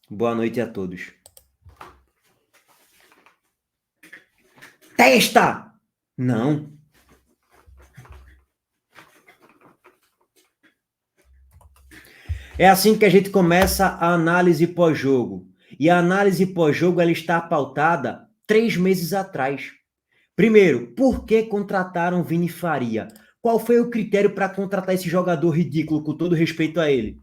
Boa noite a todos. Testa! Não. É assim que a gente começa a análise pós-jogo. E a análise pós-jogo ela está pautada 3 meses atrás. Primeiro, por que contrataram Vini Faria? Qual foi o critério para contratar esse jogador ridículo, com todo respeito a ele?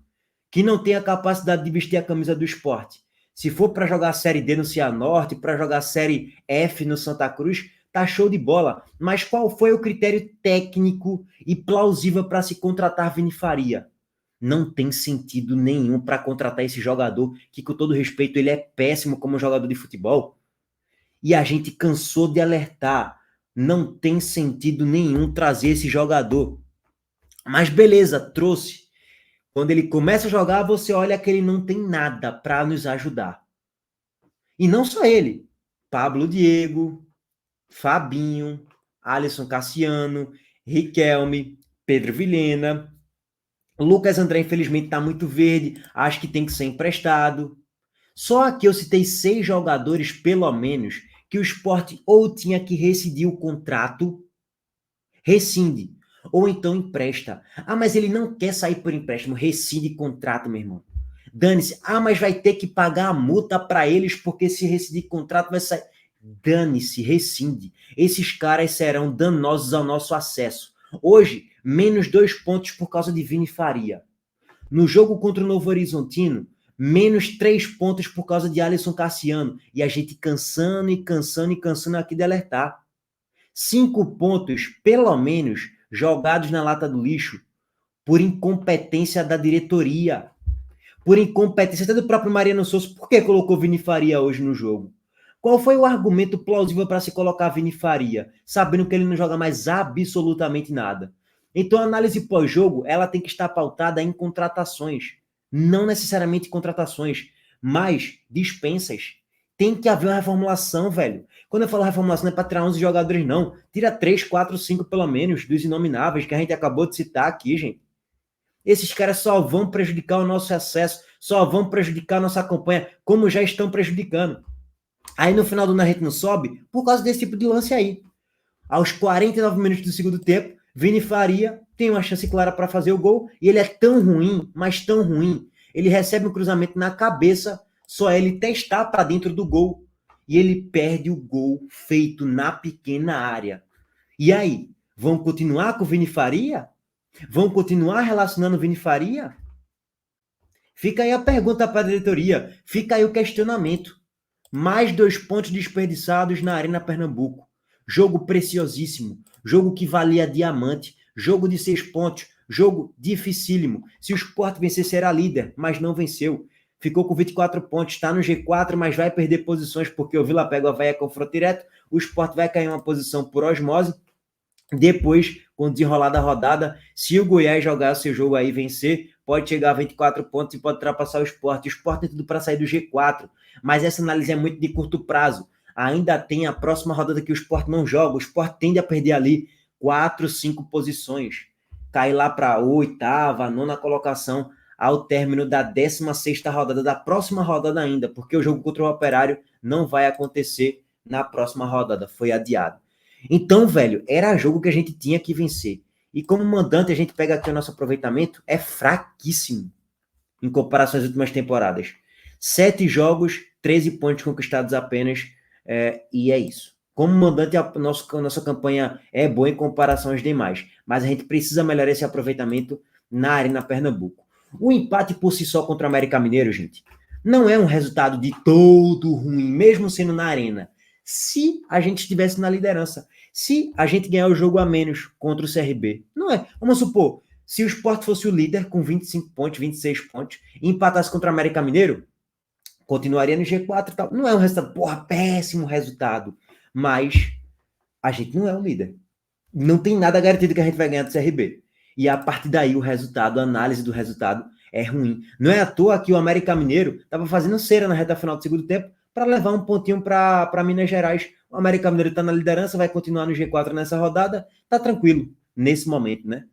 Que não tem a capacidade de vestir a camisa do esporte. Se for para jogar a Série D no Cianorte, para jogar a Série F no Santa Cruz, tá show de bola. Mas qual foi o critério técnico e plausível para se contratar Vini Faria? Não tem sentido nenhum para contratar esse jogador, que com todo respeito ele é péssimo como jogador de futebol. E a gente cansou de alertar. Não tem sentido nenhum trazer esse jogador. Mas beleza, trouxe. Quando ele começa a jogar, você olha que ele não tem nada para nos ajudar. E não só ele. Pablo Diego, Fabinho, Alisson Cassiano, Riquelme, Pedro Vilhena. Lucas André, infelizmente, está muito verde. Acho que tem que ser emprestado. Só aqui eu citei 6 jogadores, pelo menos, que o Sport ou tinha que rescindir o contrato, rescinde, ou então empresta. Ah, mas ele não quer sair por empréstimo, rescinde contrato, meu irmão. Dane-se. Ah, mas vai ter que pagar a multa para eles porque se rescindir contrato vai sair. Dane-se, rescinde. Esses caras serão danosos ao nosso acesso. Hoje, menos 2 pontos por causa de Vini Faria. No jogo contra o Novo Horizontino, menos 3 pontos por causa de Alisson Cassiano. E a gente cansando aqui de alertar. 5 pontos, pelo menos, jogados na lata do lixo por incompetência da diretoria. Por incompetência até do próprio Mariano Souza. Por que colocou Vini Faria hoje no jogo? Qual foi o argumento plausível para se colocar Vini Faria, sabendo que ele não joga mais absolutamente nada? Então a análise pós-jogo, ela tem que estar pautada em contratações, não necessariamente contratações, mas dispensas. Tem que haver uma reformulação, velho. Quando eu falo reformulação, não é para tirar 11 jogadores, não. Tira 3, 4, 5 pelo menos dos inomináveis que a gente acabou de citar aqui, gente. Esses caras só vão prejudicar o nosso acesso, só vão prejudicar a nossa campanha, como já estão prejudicando. Aí no final do ano a gente não sobe por causa desse tipo de lance aí. Aos 49 minutos do segundo tempo, Vini Faria tem uma chance clara para fazer o gol e ele é tão ruim, mas tão ruim. Ele recebe um cruzamento na cabeça, só ele testar para dentro do gol e ele perde o gol feito na pequena área. E aí, vão continuar com o Vini Faria? Vão continuar relacionando o Vini Faria? Fica aí a pergunta para a diretoria, fica aí o questionamento. Mais 2 pontos desperdiçados na Arena Pernambuco. Jogo preciosíssimo, jogo que valia diamante, jogo de 6 pontos, jogo dificílimo. Se o Sport vencer, será líder, mas não venceu. Ficou com 24 pontos, está no G4, mas vai perder posições, porque o Vila Pega o Avaí é confronto direto, o Sport vai cair uma posição por osmose. Depois, com o desenrolar da rodada, se o Goiás jogar seu jogo aí e vencer, pode chegar a 24 pontos e pode ultrapassar o Sport. O Sport tem tudo para sair do G4, mas essa análise é muito de curto prazo. Ainda tem a próxima rodada que o Sport não joga. O Sport tende a perder ali 4, 5 posições. Cair lá para a 8ª, 9ª colocação ao término da 16ª rodada, da próxima rodada ainda, porque o jogo contra o Operário não vai acontecer na próxima rodada, foi adiado. Então, velho, era jogo que a gente tinha que vencer. E como mandante, a gente pega aqui o nosso aproveitamento, é fraquíssimo em comparação às últimas temporadas. 7 jogos, 13 pontos conquistados apenas, e é isso. Como mandante, a nossa campanha é boa em comparação às demais, mas a gente precisa melhorar esse aproveitamento na Arena Pernambuco. O empate por si só contra o América Mineiro, gente, não é um resultado de todo ruim, mesmo sendo na Arena. Se a gente estivesse na liderança, se a gente ganhar o jogo a menos contra o CRB, não é? Vamos supor, se o Sport fosse o líder com 25 pontos, 26 pontos, e empatasse contra o América Mineiro, continuaria no G4 e tal. Não é um resultado, péssimo resultado, mas a gente não é o líder. Não tem nada garantido que a gente vai ganhar do CRB. E a partir daí o resultado, a análise do resultado é ruim. Não é à toa que o América Mineiro estava fazendo cera na reta final do segundo tempo para levar um pontinho para Minas Gerais. O América Mineiro está na liderança, vai continuar no G4 nessa rodada, tá tranquilo nesse momento, né?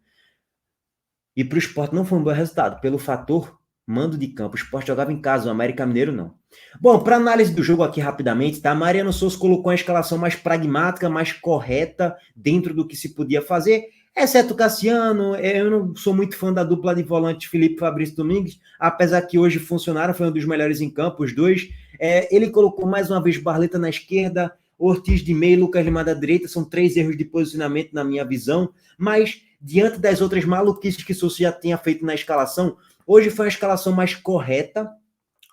E para o Sport não foi um bom resultado, pelo fator Mando de campo. O Sport jogava em casa, o América Mineiro não. Bom, para análise do jogo aqui rapidamente, tá? Mariano Souza colocou a escalação mais pragmática, mais correta, dentro do que se podia fazer, exceto o Cassiano. Eu não sou muito fã da dupla de volante Felipe e Fabrício Domingues, apesar que hoje funcionaram, foi um dos melhores em campo, os dois. Ele colocou mais uma vez Barleta na esquerda, Ortiz de meio, Lucas Lima da direita. São 3 erros de posicionamento na minha visão, mas diante das outras maluquices que Souza já tinha feito na escalação, hoje foi uma escalação mais correta,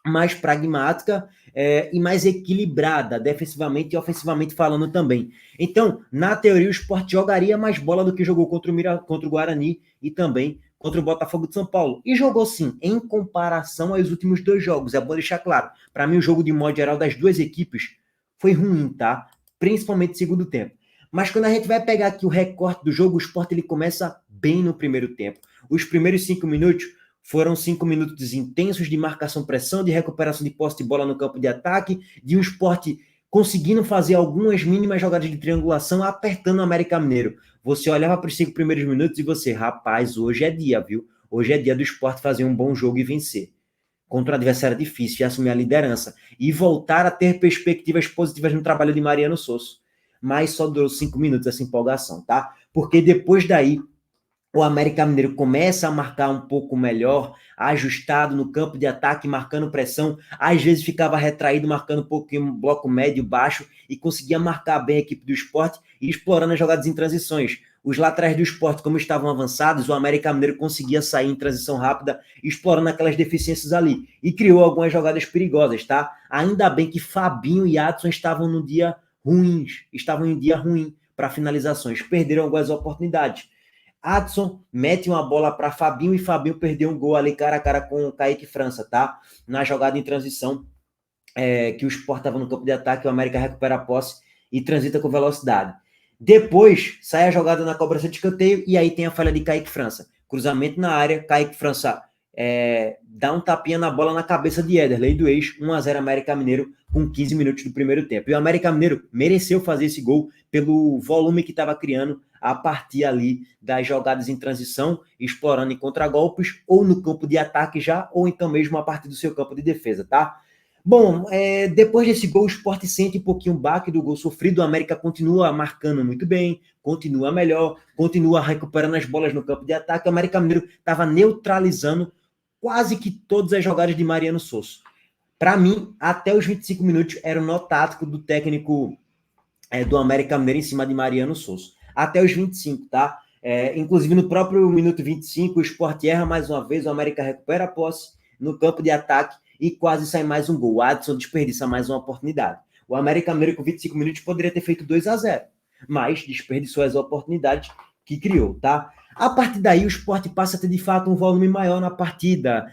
mais pragmática e mais equilibrada, defensivamente e ofensivamente falando também. Então, na teoria, o Sport jogaria mais bola do que jogou contra o Guarani e também contra o Botafogo de São Paulo. E jogou sim, em comparação aos últimos 2 jogos. É bom deixar claro. Para mim, o jogo de modo geral das 2 equipes foi ruim, tá? Principalmente no segundo tempo. Mas quando a gente vai pegar aqui o recorte do jogo, o Sport ele começa bem no primeiro tempo. Os primeiros 5 minutos foram 5 minutos intensos de marcação-pressão, de recuperação de posse de bola no campo de ataque, de um Sport conseguindo fazer algumas mínimas jogadas de triangulação, apertando o América Mineiro. Você olhava para os 5 primeiros minutos e você, rapaz, hoje é dia, viu? Hoje é dia do Sport fazer um bom jogo e vencer. Contra um adversário difícil, e assumir a liderança. E voltar a ter perspectivas positivas no trabalho de Mariano Souza. Mas só durou 5 minutos essa empolgação, tá? Porque depois daí, o América Mineiro começa a marcar um pouco melhor, ajustado no campo de ataque, marcando pressão, às vezes ficava retraído, marcando um pouquinho um bloco médio, baixo, e conseguia marcar bem a equipe do Sport e explorando as jogadas em transições. Os laterais do Sport, como estavam avançados, o América Mineiro conseguia sair em transição rápida, explorando aquelas deficiências ali, e criou algumas jogadas perigosas, tá? Ainda bem que Fabinho e Adson estavam no dia ruins, estavam em um dia ruim para finalizações, perderam algumas oportunidades. Adson mete uma bola para Fabinho e Fabinho perdeu um gol ali cara a cara com o Kaique França, tá? Na jogada em transição, que o Sport estava no campo de ataque, o América recupera a posse e transita com velocidade. Depois, sai a jogada na cobrança de escanteio e aí tem a falha de Kaique França. Cruzamento na área, Kaique França dá um tapinha na bola na cabeça de Ederley do ex, 1-0 América Mineiro com 15 minutos do primeiro tempo. E o América Mineiro mereceu fazer esse gol pelo volume que estava criando a partir ali das jogadas em transição, explorando em contragolpes, ou no campo de ataque já, ou então mesmo a partir do seu campo de defesa, tá? Bom, depois desse gol, o Sport sente um pouquinho o baque do gol sofrido, o América continua marcando muito bem, continua melhor, continua recuperando as bolas no campo de ataque, o América Mineiro estava neutralizando quase que todas as jogadas de Mariano Souza. Para mim, até os 25 minutos, era o nó tático do técnico do América Mineiro em cima de Mariano Souza. Até os 25, tá? Inclusive, no próprio minuto 25, o Sport erra mais uma vez, o América recupera a posse no campo de ataque e quase sai mais um gol. O Adson desperdiça mais uma oportunidade. O América Mineiro, com 25 minutos, poderia ter feito 2-0, mas desperdiçou as oportunidades que criou, tá? A partir daí, o Sport passa a ter, de fato, um volume maior na partida.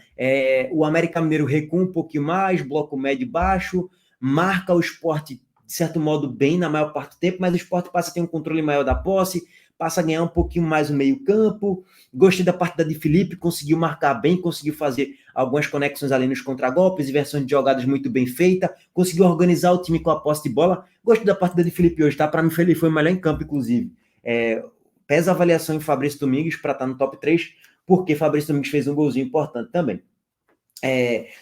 O América Mineiro recua um pouquinho mais, bloco médio e baixo, marca o Sport, de certo modo, bem na maior parte do tempo, mas o Sport passa a ter um controle maior da posse, passa a ganhar um pouquinho mais o meio-campo. Gostei da partida de Felipe, conseguiu marcar bem, conseguiu fazer algumas conexões ali nos contragolpes, versões de jogadas muito bem feitas, conseguiu organizar o time com a posse de bola. Gostei da partida de Felipe hoje, tá? Para mim, ele foi o melhor em campo, inclusive. Pesa a avaliação em Fabrício Domingues para estar no top 3, porque Fabrício Domingues fez um golzinho importante também.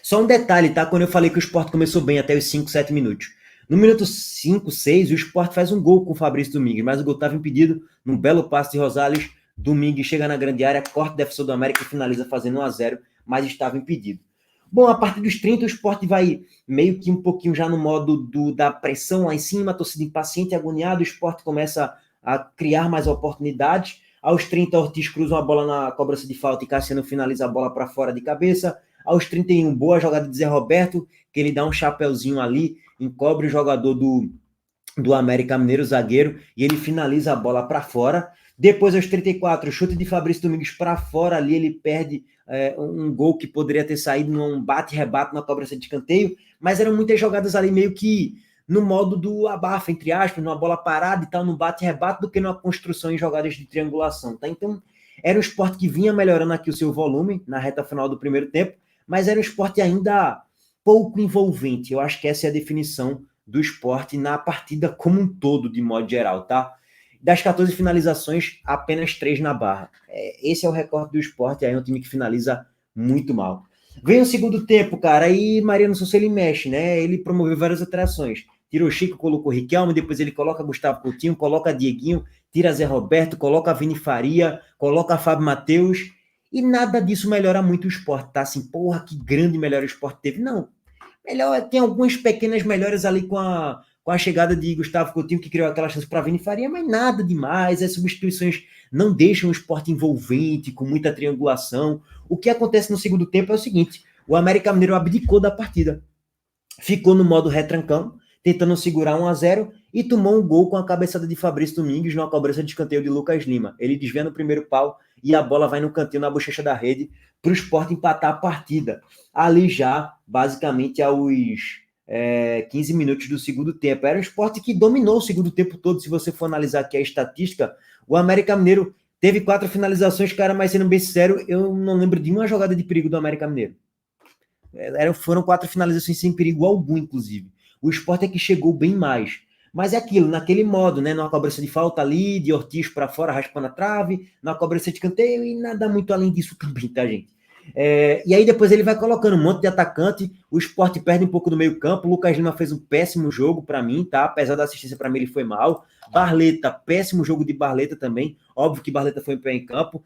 Só um detalhe, tá? Quando eu falei que o Sport começou bem até os 5, 7 minutos. No minuto 5, 6, o Sport faz um gol com o Fabrício Domingues, mas o gol estava impedido num belo passe de Rosales. Domingues chega na grande área, corta o defensor do América e finaliza fazendo 1-0, mas estava impedido. Bom, a partir dos 30, o Sport vai meio que um pouquinho já no modo da pressão lá em cima, a torcida impaciente, agoniada, o Sport começa a criar mais oportunidades. Aos 30, Ortiz cruza uma bola na cobrança de falta e Cassiano finaliza a bola para fora de cabeça. Aos 31, boa jogada de Zé Roberto, que ele dá um chapeuzinho ali, encobre o jogador do América Mineiro, zagueiro, e ele finaliza a bola para fora. Depois, aos 34, chute de Fabrício Domingues para fora ali, ele perde um gol que poderia ter saído num bate-rebate na cobrança de escanteio, mas eram muitas jogadas ali meio que no modo do abafa, entre aspas, numa bola parada e tal, no bate-rebate, do que numa construção em jogadas de triangulação, tá? Então, era um esporte que vinha melhorando aqui o seu volume na reta final do primeiro tempo, mas era um esporte ainda pouco envolvente. Eu acho que essa é a definição do esporte na partida como um todo, de modo geral, tá? Das 14 finalizações, apenas 3 na barra. Esse é o recorde do esporte, aí é um time que finaliza muito mal. Vem o segundo tempo, cara, aí Mariano Souza ele mexe, né? Ele promoveu várias alterações. Tirou o Chico, colocou o Riquelme, depois ele coloca Gustavo Coutinho, coloca Dieguinho, tira Zé Roberto, coloca Vini Faria, coloca Fábio Matheus, e nada disso melhora muito o esporte, tá? Assim, porra, que grande melhora o esporte teve. Não, melhor, tem algumas pequenas melhoras ali com a chegada de Gustavo Coutinho, que criou aquela chance para Vini Faria, mas nada demais. As substituições não deixam o esporte envolvente, com muita triangulação. O que acontece no segundo tempo é o seguinte: o América Mineiro abdicou da partida, ficou no modo retrancão, tentando segurar 1-0 e tomou um gol com a cabeçada de Fabrício Domingues numa cobrança de escanteio de Lucas Lima. Ele desvia no primeiro pau e a bola vai no cantinho, na bochecha da rede, para o Sport empatar a partida. Ali já, basicamente, aos 15 minutos do segundo tempo. Era um Sport que dominou o segundo tempo todo. Se você for analisar aqui a estatística, o América Mineiro teve 4 finalizações, cara, mas sendo bem sincero, eu não lembro de uma jogada de perigo do América Mineiro. Foram 4 finalizações sem perigo algum, inclusive. O Sport é que chegou bem mais. Mas é aquilo, naquele modo, né? Numa cobrança de falta ali, de Ortiz para fora, raspando a trave, na cobrança de canteio e nada muito além disso também, tá, gente? E aí depois ele vai colocando um monte de atacante, o Sport perde um pouco do meio campo, o Lucas Lima fez um péssimo jogo para mim, tá? Apesar da assistência para mim ele foi mal. Barleta, péssimo jogo de Barleta também, óbvio que Barleta foi em pé em campo.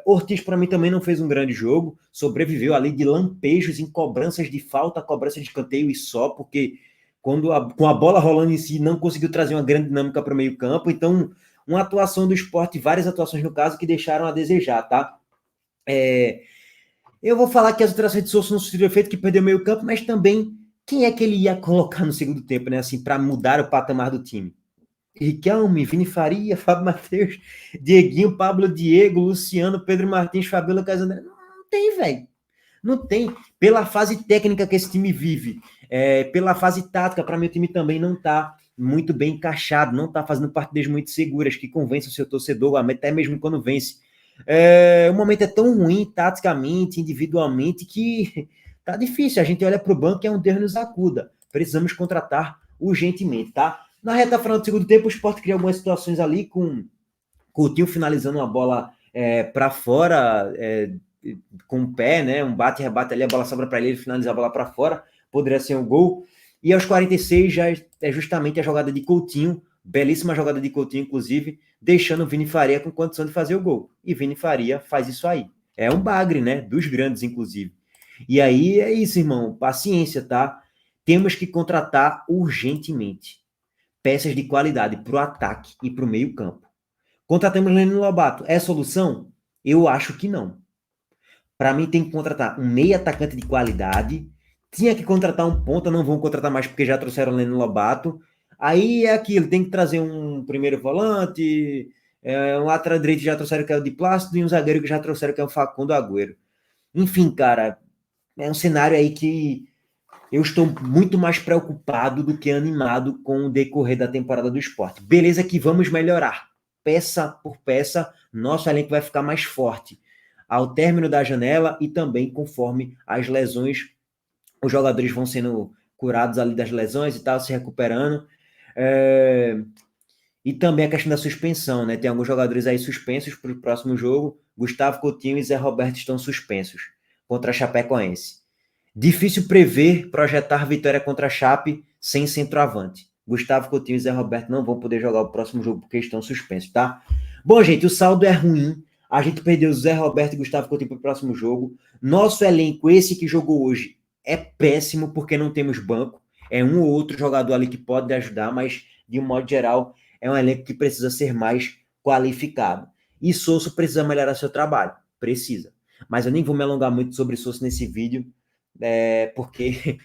Ortiz para mim também não fez um grande jogo, sobreviveu ali de lampejos em cobranças de falta, cobrança de canteio e só, porque com a bola rolando em si não conseguiu trazer uma grande dinâmica para o meio campo, então uma atuação do Sport, várias atuações no caso, que deixaram a desejar, tá? Eu vou falar que as alterações de Souza não surtiram efeito, que perdeu o meio campo, mas também quem é que ele ia colocar no segundo tempo, né, assim, para mudar o patamar do time? Riquelme, Vini Faria, Fábio Matheus, Dieguinho, Pablo Diego, Luciano, Pedro Martins, Fabiola Casanera. Não tem, velho. Não tem. Pela fase técnica que esse time vive, pela fase tática, para mim o time também não está muito bem encaixado, não está fazendo partidas muito seguras, que convencem o seu torcedor, até mesmo quando vence. O momento é tão ruim, taticamente, individualmente, que tá difícil. A gente olha para o banco e é um Deus nos acuda. Precisamos contratar urgentemente, tá? Na reta final do segundo tempo, o Sport cria algumas situações ali com Coutinho finalizando uma bola para fora, com o pé, né? Um bate e rebate ali, a bola sobra para ele finalizar a bola para fora, poderia ser um gol. E aos 46 já é justamente a jogada de Coutinho, belíssima jogada de Coutinho, inclusive, deixando o Vini Faria com condição de fazer o gol. E Vini Faria faz isso aí. É um bagre, né? Dos grandes, inclusive. E aí é isso, irmão. Paciência, tá? Temos que contratar urgentemente peças de qualidade para o ataque e para o meio campo. Contratamos Leno Lobato. É solução? Eu acho que não. Para mim tem que contratar um meio atacante de qualidade. Tinha que contratar um ponta, não vão contratar mais porque já trouxeram Leno Lobato. Aí é aquilo, tem que trazer um primeiro volante, um lateral direito já trouxeram que é o de Plácido e um zagueiro que já trouxeram que é o Facundo Agüero. Enfim, cara, é um cenário aí que eu estou muito mais preocupado do que animado com o decorrer da temporada do Sport. Beleza que vamos melhorar. Peça por peça, nosso elenco vai ficar mais forte ao término da janela e também conforme as lesões, os jogadores vão sendo curados ali das lesões e tal, se recuperando. E também a questão da suspensão, né? Tem alguns jogadores aí suspensos para o próximo jogo. Gustavo Coutinho e Zé Roberto estão suspensos contra a Chapecoense. Difícil prever, projetar vitória contra a Chape sem centroavante. Gustavo Coutinho e Zé Roberto não vão poder jogar o próximo jogo porque estão suspensos, tá? Bom, gente, o saldo é ruim. A gente perdeu Zé Roberto e Gustavo Coutinho para o próximo jogo. Nosso elenco, esse que jogou hoje, é péssimo porque não temos banco. É um ou outro jogador ali que pode ajudar, mas de um modo geral é um elenco que precisa ser mais qualificado. E Souza precisa melhorar seu trabalho. Precisa. Mas eu nem vou me alongar muito sobre Souza nesse vídeo, porque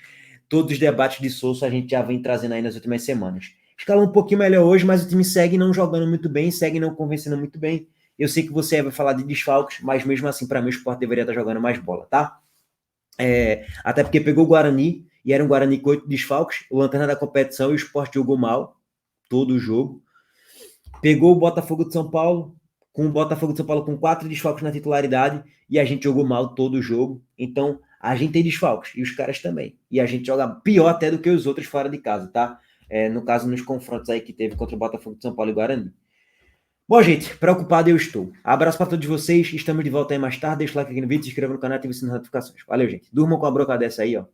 todos os debates de Souza a gente já vem trazendo aí nas últimas semanas. Escalou um pouquinho melhor hoje, mas o time segue não jogando muito bem, segue não convencendo muito bem. Eu sei que você vai falar de desfalques, mas mesmo assim, para mim, o Sport deveria estar jogando mais bola, tá? Até porque pegou o Guarani, e era um Guarani com 8 desfalques, o lanterna da competição, e o Sport jogou mal, todo o jogo. Pegou o Botafogo de São Paulo, com o Botafogo de São Paulo com 4 desfalques na titularidade, e a gente jogou mal todo o jogo. Então, a gente tem desfalques, e os caras também. E a gente joga pior até do que os outros fora de casa, tá? No caso, nos confrontos aí que teve contra o Botafogo de São Paulo e Guarani. Bom, gente, preocupado eu estou. Abraço para todos vocês. Estamos de volta aí mais tarde. Deixa o like aqui no vídeo, se inscreva no canal e ative as notificações. Valeu, gente. Durmam com a broca dessa aí, ó.